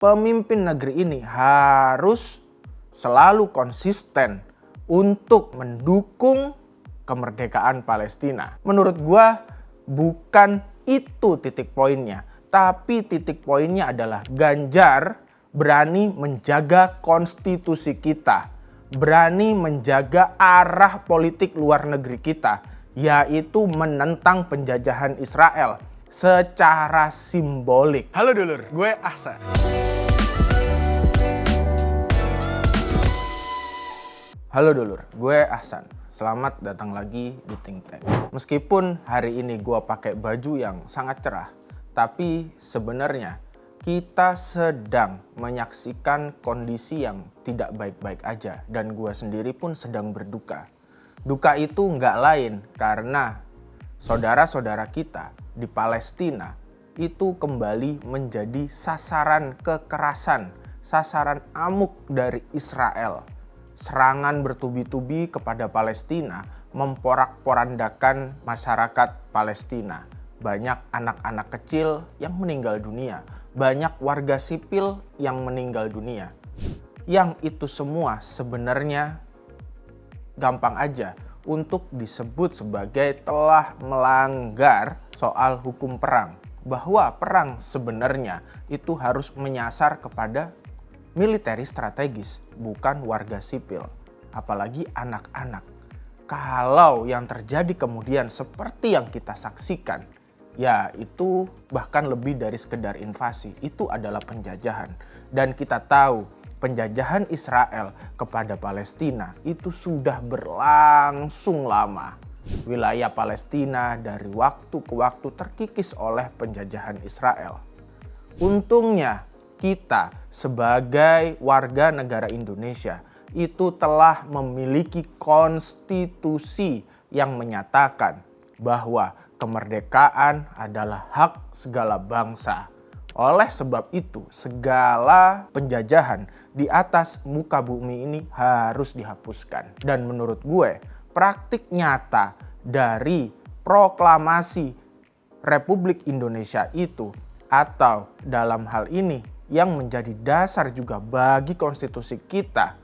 pemimpin negeri ini harus selalu konsisten untuk mendukung kemerdekaan Palestina. Menurut gua bukan itu titik poinnya, tapi titik poinnya adalah Ganjar berani menjaga konstitusi kita, berani menjaga arah politik luar negeri kita, yaitu menentang penjajahan Israel secara simbolik. Halo dulur, gue Ahsan. Halo dulur, gue Ahsan. Selamat datang lagi di Think Tank. Meskipun hari ini gue pakai baju yang sangat cerah, tapi sebenarnya kita sedang menyaksikan kondisi yang tidak baik-baik aja. Dan gue sendiri pun sedang berduka. Duka itu nggak lain karena saudara-saudara kita di Palestina itu kembali menjadi sasaran kekerasan, sasaran amuk dari Israel. Serangan bertubi-tubi kepada Palestina memporak-porandakan masyarakat Palestina. Banyak anak-anak kecil yang meninggal dunia, banyak warga sipil yang meninggal dunia. Yang itu semua sebenarnya gampang aja untuk disebut sebagai telah melanggar soal hukum perang. Bahwa perang sebenarnya itu harus menyasar kepada militeri strategis, bukan warga sipil, apalagi anak-anak. Kalau yang terjadi kemudian seperti yang kita saksikan, ya itu bahkan lebih dari sekedar invasi, itu adalah penjajahan. Dan kita tahu penjajahan Israel kepada Palestina itu sudah berlangsung lama. Wilayah Palestina dari waktu ke waktu terkikis oleh penjajahan Israel. Untungnya kita sebagai warga negara Indonesia itu telah memiliki konstitusi yang menyatakan bahwa kemerdekaan adalah hak segala bangsa. Oleh sebab itu, segala penjajahan di atas muka bumi ini harus dihapuskan. Dan menurut gue, praktik nyata dari proklamasi Republik Indonesia itu, atau dalam hal ini yang menjadi dasar juga bagi konstitusi kita,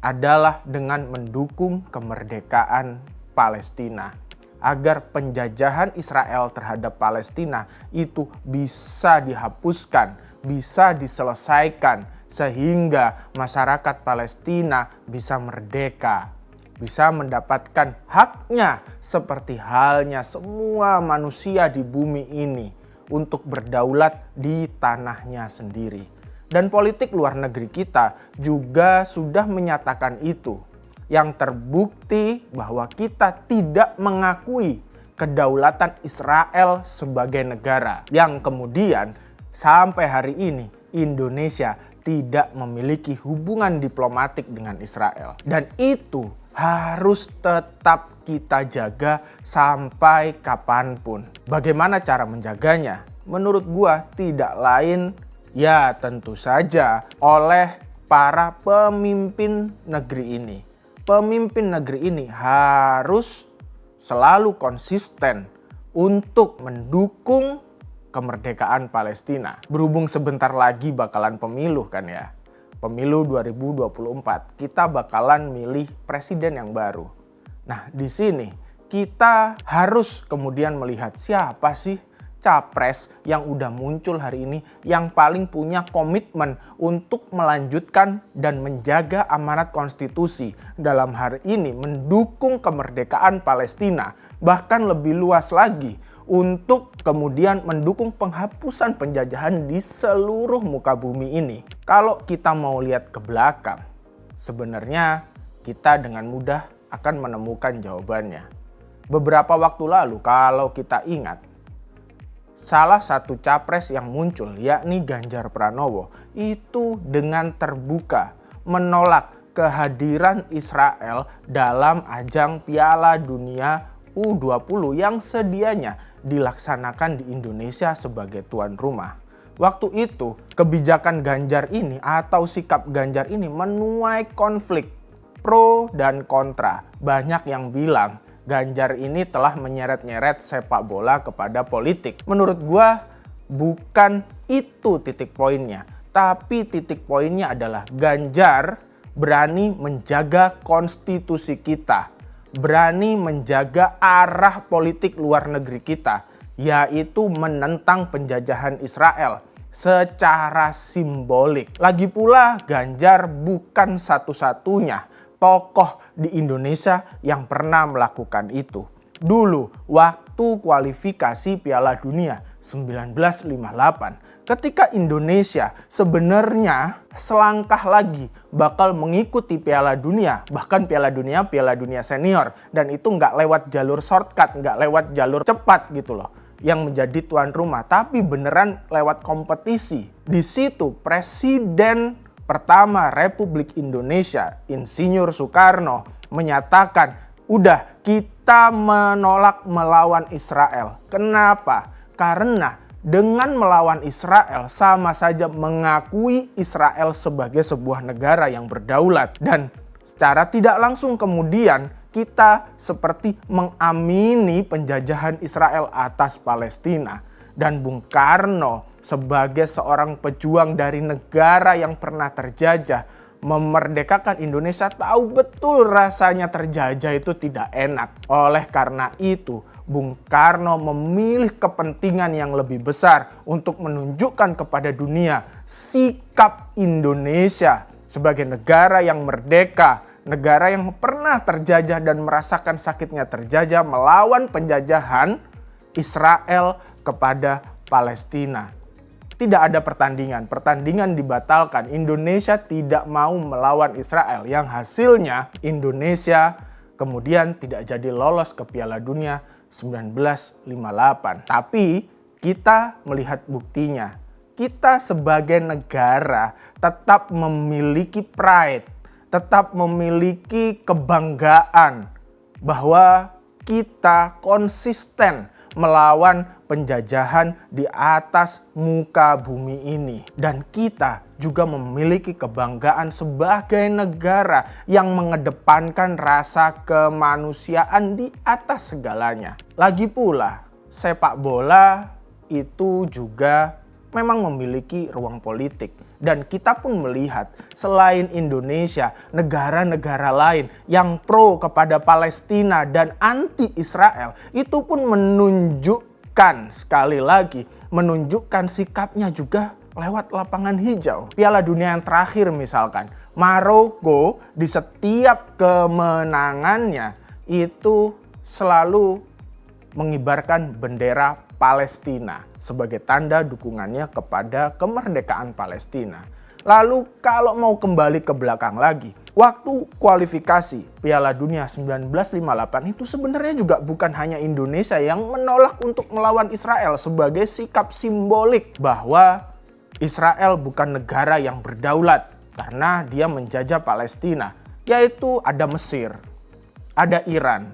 adalah dengan mendukung kemerdekaan Palestina. Agar penjajahan Israel terhadap Palestina itu bisa dihapuskan, bisa diselesaikan, sehingga masyarakat Palestina bisa merdeka, bisa mendapatkan haknya seperti halnya semua manusia di bumi ini untuk berdaulat di tanahnya sendiri. Dan politik luar negeri kita juga sudah menyatakan itu. Yang terbukti bahwa kita tidak mengakui kedaulatan Israel sebagai negara. Yang kemudian sampai hari ini Indonesia tidak memiliki hubungan diplomatik dengan Israel. Dan itu harus tetap kita jaga sampai kapanpun. Bagaimana cara menjaganya? Menurut gua tidak lain ya tentu saja oleh para pemimpin negeri ini. Pemimpin negeri ini harus selalu konsisten untuk mendukung kemerdekaan Palestina. Berhubung sebentar lagi bakalan pemilu kan ya. Pemilu 2024, kita bakalan milih presiden yang baru. Nah, di sini kita harus kemudian melihat siapa sih capres yang udah muncul hari ini yang paling punya komitmen untuk melanjutkan dan menjaga amanat konstitusi, dalam hari ini mendukung kemerdekaan Palestina, bahkan lebih luas lagi untuk kemudian mendukung penghapusan penjajahan di seluruh muka bumi ini. Kalau kita mau lihat ke belakang, sebenarnya kita dengan mudah akan menemukan jawabannya. Beberapa waktu lalu kalau kita ingat, salah satu capres yang muncul yakni Ganjar Pranowo itu dengan terbuka menolak kehadiran Israel dalam ajang Piala Dunia U20 yang sedianya dilaksanakan di Indonesia sebagai tuan rumah. Waktu itu kebijakan Ganjar ini atau sikap Ganjar ini menuai konflik pro dan kontra. Banyak yang bilang Ganjar ini telah menyeret-nyeret sepak bola kepada politik. Menurut gua bukan itu titik poinnya, Tapi titik poinnya adalah Ganjar berani menjaga konstitusi kita, berani menjaga arah politik luar negeri kita, yaitu menentang penjajahan Israel secara simbolik. Lagi pula Ganjar bukan satu-satunya tokoh di Indonesia yang pernah melakukan itu. Dulu waktu kualifikasi Piala Dunia 1958, ketika Indonesia sebenarnya selangkah lagi bakal mengikuti Piala Dunia, bahkan Piala Dunia senior, dan itu nggak lewat jalur shortcut, nggak lewat jalur cepat gitu loh, yang menjadi tuan rumah, tapi beneran lewat kompetisi. Di situ Presiden pertama Republik Indonesia, Insinyur Soekarno, menyatakan, udah kita menolak melawan Israel. Kenapa? Karena dengan melawan Israel sama saja mengakui Israel sebagai sebuah negara yang berdaulat. Dan secara tidak langsung kemudian kita seperti mengamini penjajahan Israel atas Palestina. Dan Bung Karno sebagai seorang pejuang dari negara yang pernah terjajah, memerdekakan Indonesia, tahu betul rasanya terjajah itu tidak enak. Oleh karena itu, Bung Karno memilih kepentingan yang lebih besar untuk menunjukkan kepada dunia sikap Indonesia sebagai negara yang merdeka, negara yang pernah terjajah dan merasakan sakitnya terjajah melawan penjajahan Israel kepada Palestina. Tidak ada pertandingan dibatalkan. Indonesia tidak mau melawan Israel, yang hasilnya Indonesia kemudian tidak jadi lolos ke Piala Dunia 1958. Tapi kita melihat buktinya. Kita sebagai negara tetap memiliki pride, tetap memiliki kebanggaan bahwa kita konsisten melawan penjajahan di atas muka bumi ini. Dan kita juga memiliki kebanggaan sebagai negara yang mengedepankan rasa kemanusiaan di atas segalanya. Lagi pula, sepak bola itu juga memang memiliki ruang politik. Dan kita pun melihat selain Indonesia, negara-negara lain yang pro kepada Palestina dan anti Israel itu pun menunjukkan, sekali lagi, menunjukkan sikapnya juga lewat lapangan hijau. Piala Dunia yang terakhir misalkan, Maroko di setiap kemenangannya itu selalu mengibarkan bendera Palestina sebagai tanda dukungannya kepada kemerdekaan Palestina. Lalu kalau mau kembali ke belakang lagi, waktu kualifikasi Piala Dunia 1958 itu sebenarnya juga bukan hanya Indonesia yang menolak untuk melawan Israel sebagai sikap simbolik bahwa Israel bukan negara yang berdaulat karena dia menjajah Palestina, yaitu ada Mesir, ada Iran.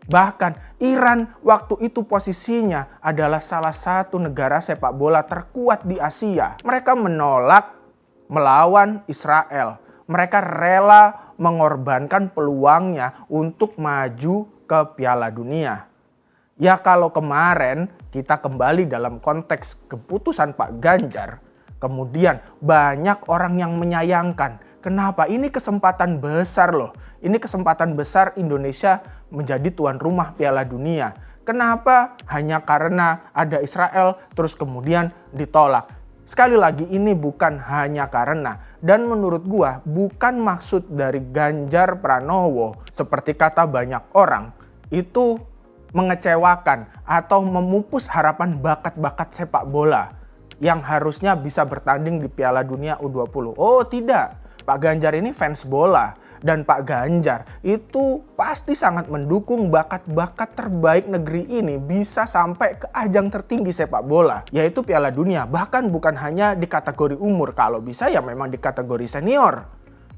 Bahkan Iran waktu itu posisinya adalah salah satu negara sepak bola terkuat di Asia. Mereka menolak melawan Israel. Mereka rela mengorbankan peluangnya untuk maju ke Piala Dunia. Ya kalau kemarin kita kembali dalam konteks keputusan Pak Ganjar, kemudian banyak orang yang menyayangkan. Kenapa? Ini kesempatan besar loh. Ini kesempatan besar Indonesia menjadi tuan rumah Piala Dunia. Kenapa? Hanya karena ada Israel terus kemudian ditolak. Sekali lagi ini bukan hanya karena, dan menurut gua bukan maksud dari Ganjar Pranowo seperti kata banyak orang itu mengecewakan atau memupus harapan bakat-bakat sepak bola yang harusnya bisa bertanding di Piala Dunia U20. Oh tidak, Pak Ganjar ini fans bola. Dan Pak Ganjar itu pasti sangat mendukung bakat-bakat terbaik negeri ini bisa sampai ke ajang tertinggi sepak bola, yaitu Piala Dunia. Bahkan bukan hanya di kategori umur, kalau bisa ya memang di kategori senior.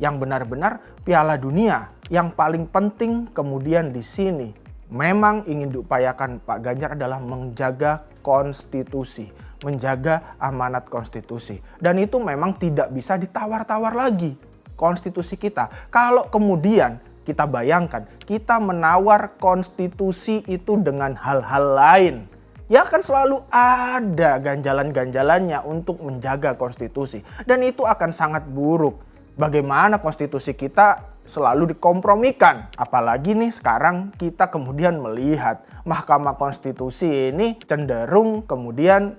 Yang benar-benar Piala Dunia. Yang paling penting kemudian di sini memang ingin diupayakan Pak Ganjar adalah menjaga konstitusi, menjaga amanat konstitusi. Dan itu memang tidak bisa ditawar-tawar lagi. Konstitusi kita. Kalau kemudian kita bayangkan kita menawar konstitusi itu dengan hal-hal lain ya akan selalu ada ganjalan-ganjalannya untuk menjaga konstitusi. Dan itu akan sangat buruk. Bagaimana konstitusi kita selalu dikompromikan. Apalagi nih sekarang kita kemudian melihat Mahkamah Konstitusi ini cenderung kemudian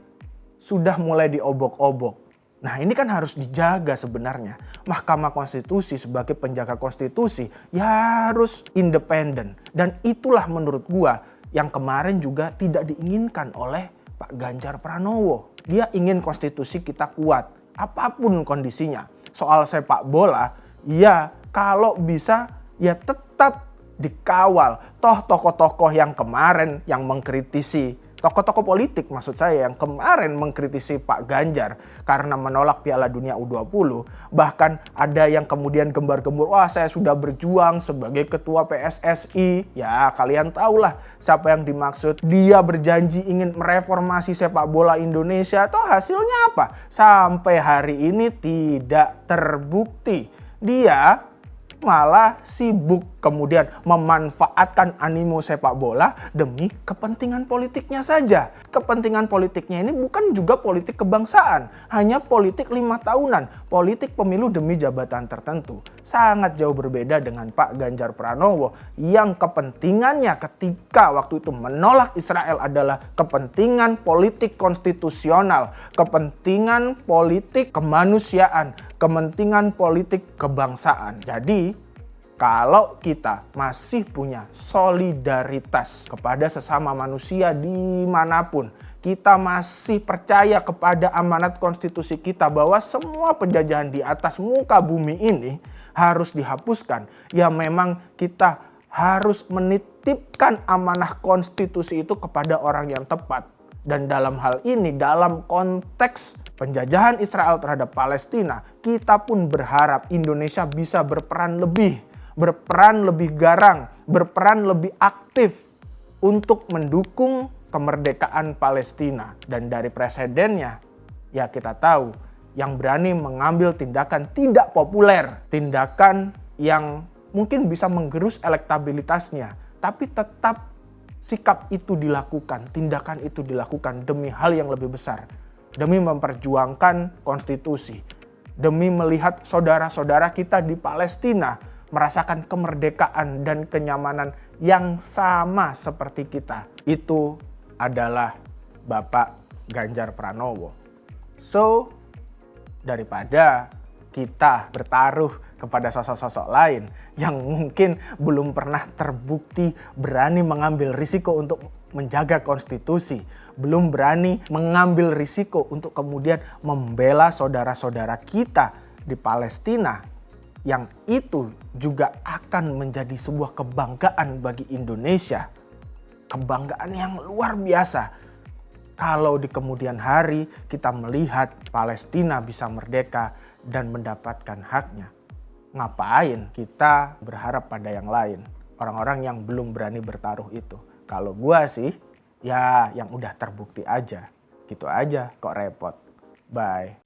sudah mulai diobok-obok. Nah ini kan harus dijaga sebenarnya. Mahkamah Konstitusi sebagai penjaga konstitusi ya harus independen. Dan itulah menurut gua yang kemarin juga tidak diinginkan oleh Pak Ganjar Pranowo. Dia ingin konstitusi kita kuat apapun kondisinya. Soal sepak bola ya kalau bisa ya tetap dikawal. Toh tokoh-tokoh yang kemarin yang mengkritisi, tokoh-tokoh politik maksud saya yang kemarin mengkritisi Pak Ganjar karena menolak Piala Dunia U20. Bahkan ada yang kemudian gembar-gembor, wah saya sudah berjuang sebagai ketua PSSI. Ya kalian tahulah siapa yang dimaksud. Dia berjanji ingin mereformasi sepak bola Indonesia. Toh hasilnya apa? Sampai hari ini tidak terbukti. Dia malah sibuk kemudian memanfaatkan animo sepak bola demi kepentingan politiknya saja. Kepentingan politiknya ini bukan juga politik kebangsaan, hanya politik 5 tahunan, politik pemilu demi jabatan tertentu. Sangat jauh berbeda dengan Pak Ganjar Pranowo yang kepentingannya ketika waktu itu menolak Israel adalah kepentingan politik konstitusional, kepentingan politik kemanusiaan, kepentingan politik kebangsaan. Jadi kalau kita masih punya solidaritas kepada sesama manusia dimanapun, kita masih percaya kepada amanat konstitusi kita bahwa semua penjajahan di atas muka bumi ini harus dihapuskan, ya memang kita harus menitipkan amanah konstitusi itu kepada orang yang tepat. Dan dalam hal ini, dalam konteks penjajahan Israel terhadap Palestina, kita pun berharap Indonesia bisa berperan lebih garang, berperan lebih aktif untuk mendukung kemerdekaan Palestina. Dan dari presidennya, ya kita tahu, yang berani mengambil tindakan tidak populer, tindakan yang mungkin bisa menggerus elektabilitasnya, tapi tetap sikap itu dilakukan, tindakan itu dilakukan demi hal yang lebih besar, demi memperjuangkan konstitusi, demi melihat saudara-saudara kita di Palestina merasakan kemerdekaan dan kenyamanan yang sama seperti kita. Itu adalah Bapak Ganjar Pranowo. So, daripada kita bertaruh kepada sosok-sosok lain yang mungkin belum pernah terbukti berani mengambil risiko untuk menjaga konstitusi, belum berani mengambil risiko untuk kemudian membela saudara-saudara kita di Palestina, yang itu juga akan menjadi sebuah kebanggaan bagi Indonesia. Kebanggaan yang luar biasa. Kalau di kemudian hari kita melihat Palestina bisa merdeka dan mendapatkan haknya. Ngapain kita berharap pada yang lain? Orang-orang yang belum berani bertaruh itu. Kalau gua sih, ya yang udah terbukti aja. Gitu aja kok repot. Bye.